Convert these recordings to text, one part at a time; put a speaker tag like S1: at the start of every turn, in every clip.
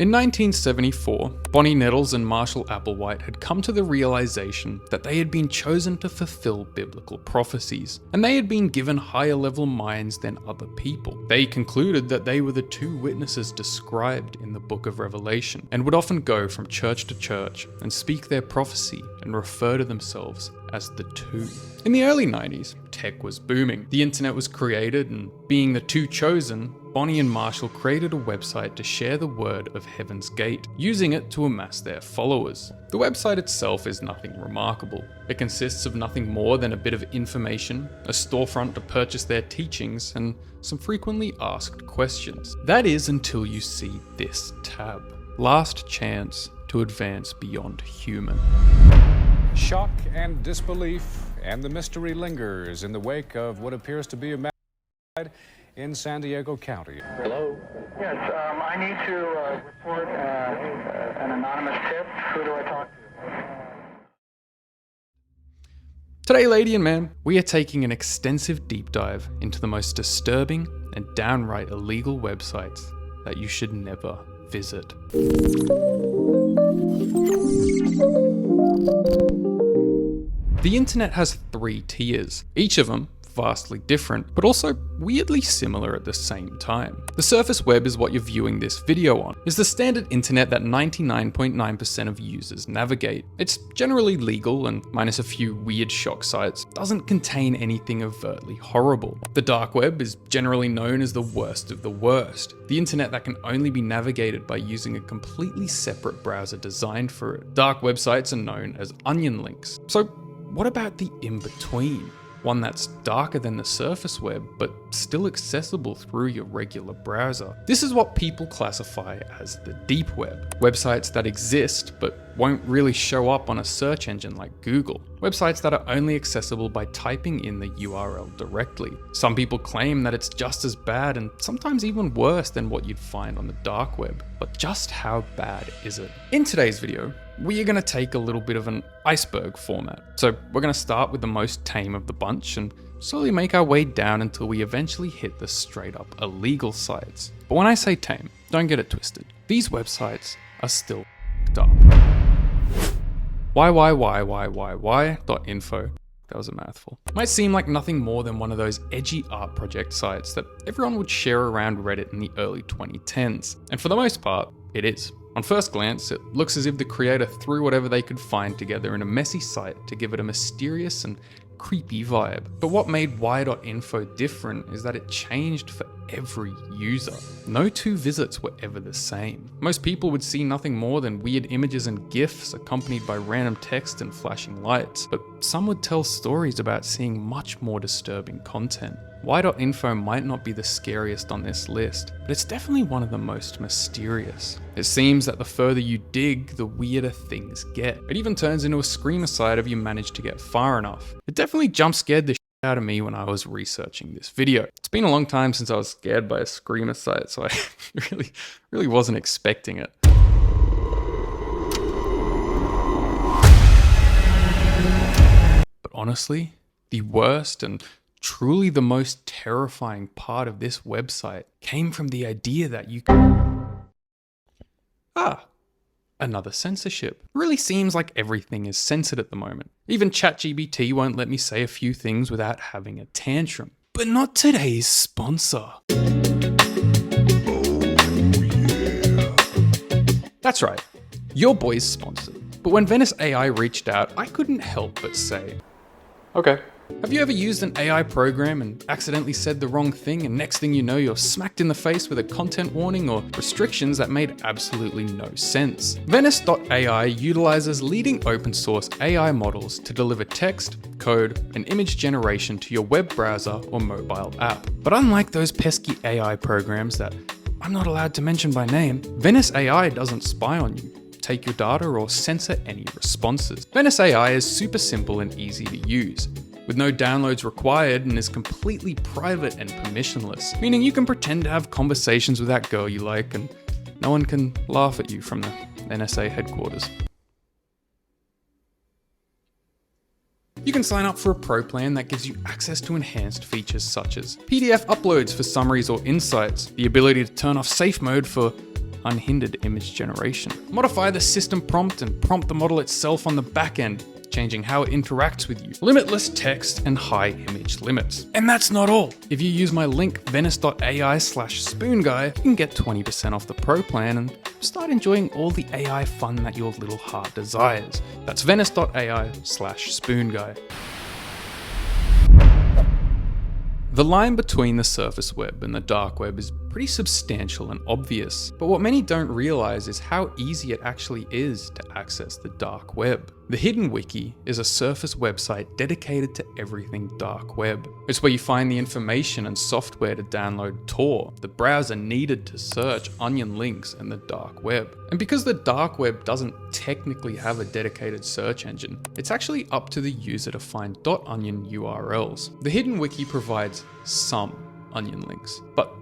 S1: In 1974, Bonnie Nettles and Marshall Applewhite had come to the realization that they had been chosen to fulfill biblical prophecies, and they had been given higher level minds than other people. They concluded that they were the two witnesses described in the book of Revelation, and would often go from church to church and speak their prophecy and refer to themselves as the two. In the early 90s, tech was booming. The internet was created, and being the two chosen, Bonnie and Marshall created a website to share the word of Heaven's Gate, using it to amass their followers. The website itself is nothing remarkable. It consists of nothing more than a bit of information, a storefront to purchase their teachings, and some frequently asked questions. That is until you see this tab. Last chance to advance beyond human.
S2: Shock and disbelief, and the mystery lingers in the wake of what appears to be a mass suicide in San Diego County.
S3: Hello?
S4: Yes, I need to report an anonymous tip. Who do I talk to?
S1: Today, lady and man, we are taking an extensive deep dive into the most disturbing and downright illegal websites that you should never visit. The internet has 3 tiers, each of them vastly different, but also weirdly similar at the same time. The surface web is what you're viewing this video on. It's the standard internet that 99.9% of users navigate. It's generally legal and, minus a few weird shock sites, doesn't contain anything overtly horrible. The dark web is generally known as the worst of the worst. The internet that can only be navigated by using a completely separate browser designed for it. Dark websites are known as onion links. So what about the in-between? One that's darker than the surface web, but still accessible through your regular browser. This is what people classify as the deep web. Websites that exist, but won't really show up on a search engine like Google. Websites that are only accessible by typing in the URL directly. Some people claim that it's just as bad and sometimes even worse than what you'd find on the dark web. But just how bad is it? In today's video, we are going to take a little bit of an iceberg format. So we're going to start with the most tame of the bunch and slowly make our way down until we eventually hit the straight up illegal sites. But when I say tame, don't get it twisted. These websites are still f***ed up. Why.info. That was a mouthful. Might seem like nothing more than one of those edgy art project sites that everyone would share around Reddit in the early 2010s. And for the most part, it is. On first glance, it looks as if the creator threw whatever they could find together in a messy site to give it a mysterious and creepy vibe. But what made Why.info different is that it changed for every user. No two visits were ever the same. Most people would see nothing more than weird images and GIFs accompanied by random text and flashing lights, but some would tell stories about seeing much more disturbing content. Why.info might not be the scariest on this list, but it's definitely one of the most mysterious. It seems that the further you dig, the weirder things get. It even turns into a screamer site if you manage to get far enough. It definitely jump scared the shit out of me when I was researching this video. It's been a long time since I was scared by a screamer site, so I really wasn't expecting it. But honestly, the worst and truly the most terrifying part of this website came from the idea that you another censorship. It really seems like everything is censored at the moment. Even ChatGPT won't let me say a few things without having a tantrum. But not today's sponsor. That's right, your boy's sponsored. But when Venice AI reached out, I couldn't help but say, okay. Have you ever used an AI program and accidentally said the wrong thing, and next thing you know you're smacked in the face with a content warning or restrictions that made absolutely no sense? Venice.ai utilizes leading open source AI models to deliver text, code, and image generation to your web browser or mobile app. But unlike those pesky AI programs that I'm not allowed to mention by name, Venice AI doesn't spy on you, take your data, or censor any responses. Venice AI is super simple and easy to use, with no downloads required, and is completely private and permissionless, meaning you can pretend to have conversations with that girl you like and no one can laugh at you from the NSA headquarters. You can sign up for a pro plan that gives you access to enhanced features such as PDF uploads for summaries or insights, the ability to turn off safe mode for unhindered image generation. Modify the system prompt and prompt the model itself on the back end, changing how it interacts with you. Limitless text and high image limits. And that's not all. If you use my link venice.ai/spoonguy, you can get 20% off the pro plan and start enjoying all the AI fun that your little heart desires. That's venice.ai/spoonguy. The line between the surface web and the dark web is pretty substantial and obvious, but what many don't realize is how easy it actually is to access the dark web. The Hidden Wiki is a surface website dedicated to everything dark web. It's where you find the information and software to download Tor, the browser needed to search onion links in the dark web. And because the dark web doesn't technically have a dedicated search engine, it's actually up to the user to find .onion URLs. The Hidden Wiki provides some onion links, but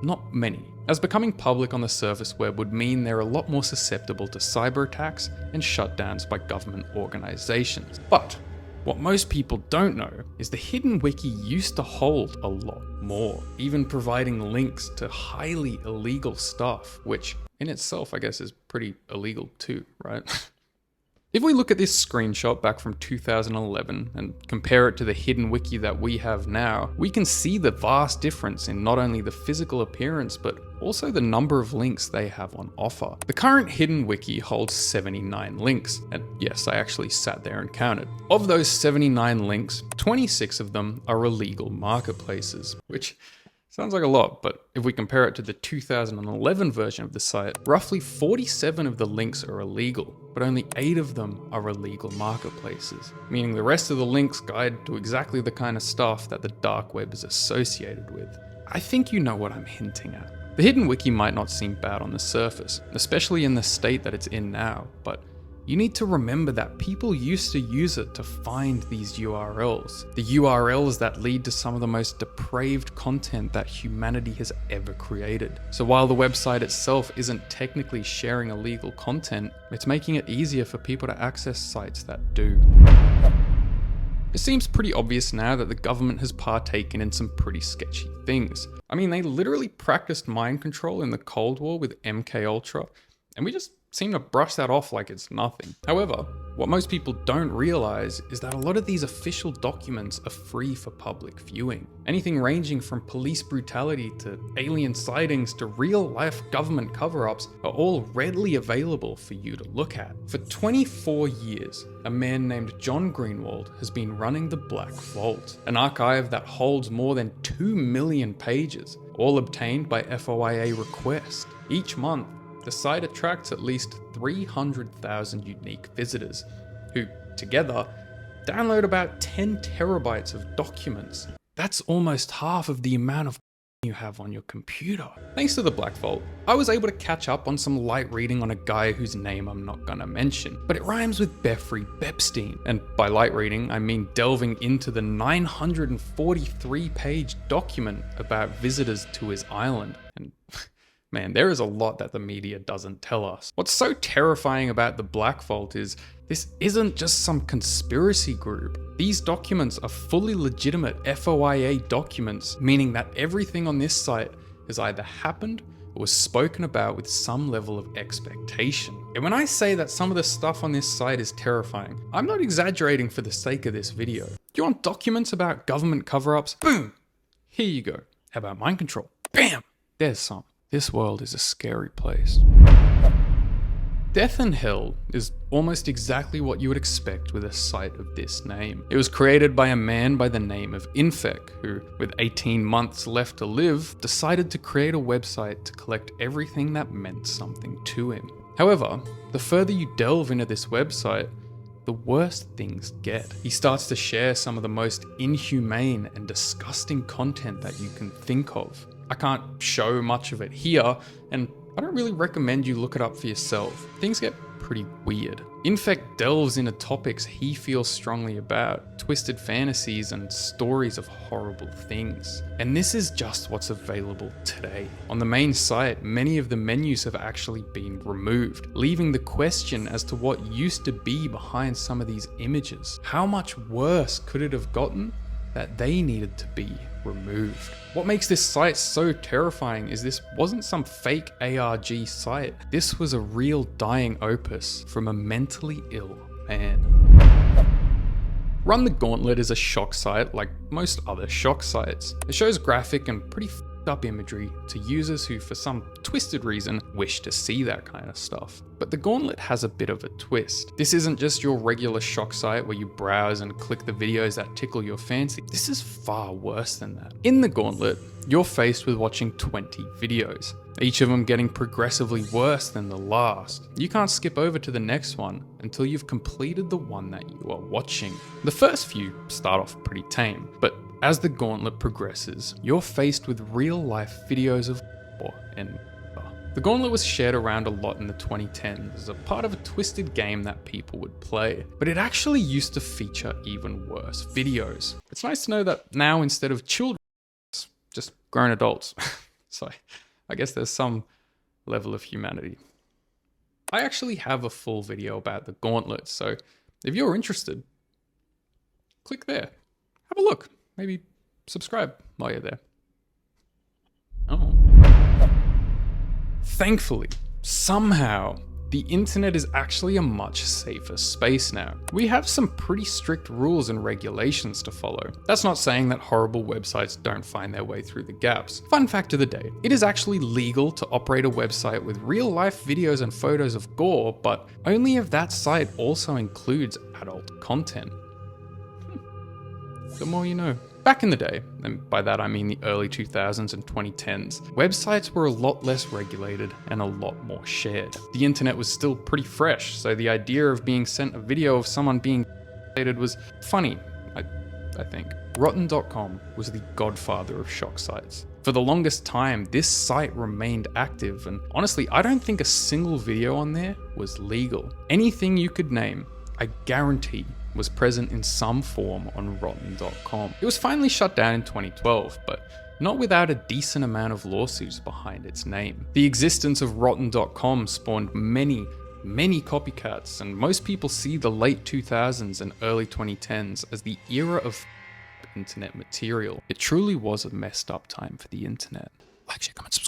S1: not many, as becoming public on the surface web would mean they're a lot more susceptible to cyber attacks and shutdowns by government organizations. But what most people don't know is the Hidden Wiki used to hold a lot more, even providing links to highly illegal stuff, which in itself I guess is pretty illegal too, right? If we look at this screenshot back from 2011 and compare it to the Hidden Wiki that we have now, we can see the vast difference in not only the physical appearance, but also the number of links they have on offer. The current Hidden Wiki holds 79 links, and yes, I actually sat there and counted. Of those 79 links, 26 of them are illegal marketplaces, which sounds like a lot, but if we compare it to the 2011 version of the site, roughly 47 of the links are illegal, but only 8 of them are illegal marketplaces, meaning the rest of the links guide to exactly the kind of stuff that the dark web is associated with. I think you know what I'm hinting at. The Hidden Wiki might not seem bad on the surface, especially in the state that it's in now, but you need to remember that people used to use it to find these URLs. The URLs that lead to some of the most depraved content that humanity has ever created. So while the website itself isn't technically sharing illegal content, it's making it easier for people to access sites that do. It seems pretty obvious now that the government has partaken in some pretty sketchy things. I mean, they literally practiced mind control in the Cold War with MKUltra, and we just seem to brush that off like it's nothing. However, what most people don't realize is that a lot of these official documents are free for public viewing. Anything ranging from police brutality to alien sightings to real-life government cover-ups are all readily available for you to look at. For 24 years, a man named John Greenwald has been running the Black Vault, an archive that holds more than 2 million pages, all obtained by FOIA request. Each month, the site attracts at least 300,000 unique visitors, who, together, download about 10 terabytes of documents. That's almost half of the amount of you have on your computer. Thanks to the Black Vault, I was able to catch up on some light reading on a guy whose name I'm not gonna mention, but it rhymes with Beffrey Bepstein, and by light reading, I mean delving into the 943-page document about visitors to his island. And man, there is a lot that the media doesn't tell us. What's so terrifying about the Black Vault is this isn't just some conspiracy group. These documents are fully legitimate FOIA documents, meaning that everything on this site has either happened or was spoken about with some level of expectation. And when I say that some of the stuff on this site is terrifying, I'm not exaggerating for the sake of this video. Do you want documents about government cover-ups? Boom! Here you go. How about mind control? Bam! There's some. This world is a scary place. Death and Hell is almost exactly what you would expect with a site of this name. It was created by a man by the name of Infec, who, with 18 months left to live, decided to create a website to collect everything that meant something to him. However, the further you delve into this website, the worse things get. He starts to share some of the most inhumane and disgusting content that you can think of. I can't show much of it here, and I don't really recommend you look it up for yourself. Things get pretty weird. Infect delves into topics he feels strongly about, twisted fantasies and stories of horrible things. And this is just what's available today. On the main site, many of the menus have actually been removed, leaving the question as to what used to be behind some of these images. How much worse could it have gotten that they needed to be removed. What makes this site so terrifying is this wasn't some fake ARG site. This was a real dying opus from a mentally ill man. Run the Gauntlet is a shock site like most other shock sites. It shows graphic and pretty f***ed up imagery to users who for some twisted reason wish to see that kind of stuff. But the Gauntlet has a bit of a twist. This isn't just your regular shock site where you browse and click the videos that tickle your fancy. This is far worse than that. In the Gauntlet, you're faced with watching 20 videos, each of them getting progressively worse than the last. You can't skip over to the next one until you've completed the one that you are watching. The first few start off pretty tame, but as the Gauntlet progresses, you're faced with real-life videos of and the Gauntlet was shared around a lot in the 2010s as a part of a twisted game that people would play, but it actually used to feature even worse videos. It's nice to know that now instead of children, it's just grown adults. So I guess there's some level of humanity. I actually have a full video about the Gauntlet, so if you're interested, click there. Have a look. Maybe subscribe while you're there. Oh. Thankfully, somehow, the internet is actually a much safer space now. We have some pretty strict rules and regulations to follow. That's not saying that horrible websites don't find their way through the gaps. Fun fact of the day, it is actually legal to operate a website with real-life videos and photos of gore, but only if that site also includes adult content. The more you know. Back in the day, and by that I mean the early 2000s and 2010s, websites were a lot less regulated and a lot more shared. The internet was still pretty fresh, so the idea of being sent a video of someone being was funny, I think. Rotten.com was the godfather of shock sites. For the longest time, this site remained active, and honestly, I don't think a single video on there was legal. Anything you could name, I guarantee, was present in some form on Rotten.com. It was finally shut down in 2012, but not without a decent amount of lawsuits behind its name. The existence of Rotten.com spawned many copycats, and most people see the late 2000s and early 2010s as the era of internet material. It truly was a messed up time for the internet. Like, share, comment, subscribe.